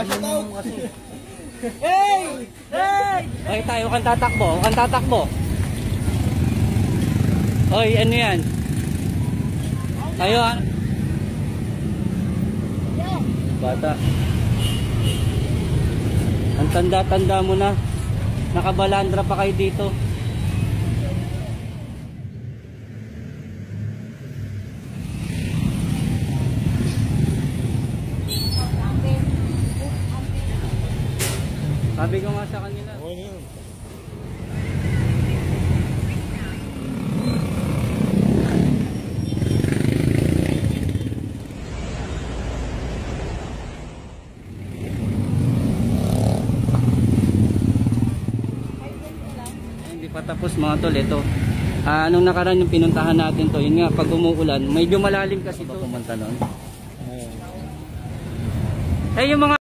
shoutout! Hey! Hey! Ay, tayo kang tatakbo. Kang tatakbo. Oy, ano yan? Tayo ah. Bata. Ang tanda-tanda mo na. Nakabalandra pa kayo dito. Sabi ko nga sa kanila. Okay na yun. Hindi pa tapos mga tol, ito. Nung nakaraan yung pinuntahan natin to, yun nga, pag umuulan, medyo malalim kasi ito. Pumunta nun. Eh, yung mga